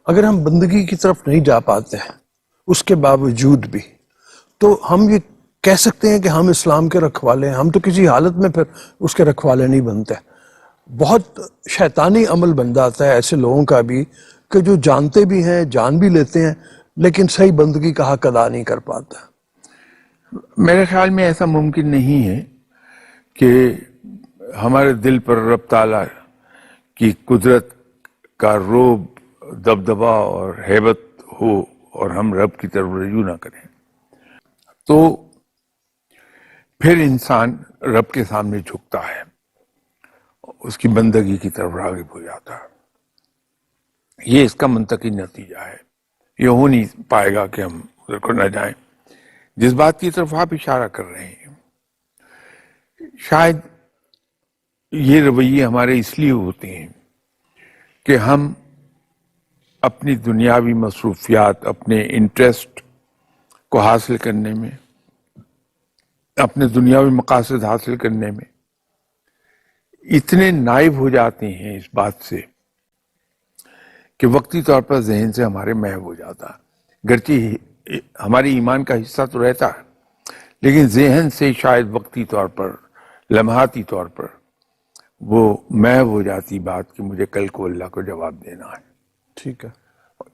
اگر ہم بندگی کی طرف نہیں جا پاتے ہیں اس کے باوجود بھی، تو ہم یہ کہہ سکتے ہیں کہ ہم اسلام کے رکھوالے ہیں؟ ہم تو کسی حالت میں پھر اس کے رکھوالے نہیں بنتے۔ بہت شیطانی عمل بن جاتا ہے ایسے لوگوں کا بھی کہ جو جانتے بھی ہیں، جان بھی لیتے ہیں، لیکن صحیح بندگی کا حق ادا نہیں کر پاتا۔ میرے خیال میں ایسا ممکن نہیں ہے کہ ہمارے دل پر رب تعالیٰ کی قدرت کا روب، دبدبا اور ہیبت ہو اور ہم رب کی طرف رجوع نہ کریں، تو پھر انسان رب کے سامنے جھکتا ہے، اس کی بندگی کی طرف راغب ہو جاتا ہے۔ یہ اس کا منطقی نتیجہ ہے۔ یہ ہو نہیں پائے گا کہ ہم ادھر کو نہ جائیں۔ جس بات کی طرف آپ اشارہ کر رہے ہیں، شاید یہ رویے ہمارے اس لیے ہوتے ہیں کہ ہم اپنی دنیاوی مصروفیات، اپنے انٹرسٹ کو حاصل کرنے میں، اپنے دنیاوی مقاصد حاصل کرنے میں اتنے نائب ہو جاتے ہیں اس بات سے کہ وقتی طور پر ذہن سے ہمارے محو ہو جاتا ہے۔ گرچہ ہمارے ایمان کا حصہ تو رہتا ہے، لیکن ذہن سے شاید وقتی طور پر، لمحاتی طور پر وہ محو ہو جاتی بات کہ مجھے کل کو اللہ کو جواب دینا ہے۔ ٹھیک ہے۔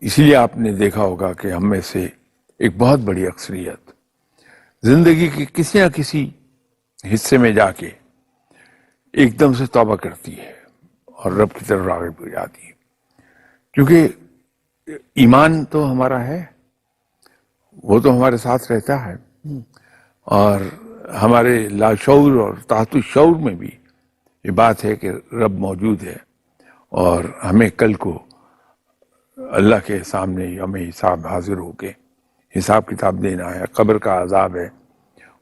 اسی لیے آپ نے دیکھا ہوگا کہ ہم میں سے ایک بہت بڑی اکثریت زندگی کے کسی نہ کسی حصے میں جا کے ایک دم سے توبہ کرتی ہے اور رب کی طرف راغب ہو جاتی ہے، کیونکہ ایمان تو ہمارا ہے، وہ تو ہمارے ساتھ رہتا ہے، اور ہمارے لاشعور اور تحت الشعور میں بھی یہ بات ہے کہ رب موجود ہے اور ہمیں کل کو اللہ کے سامنے یوم حساب حاضر ہو کے حساب کتاب دینا ہے۔ قبر کا عذاب ہے،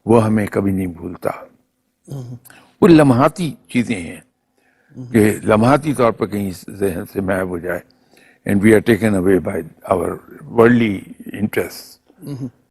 وہ ہمیں کبھی نہیں بھولتا۔ وہ لمحاتی چیزیں ہیں کہ لمحاتی طور پر کہیں ذہن سے محو ہو جائے، and we are taken away by our worldly interests.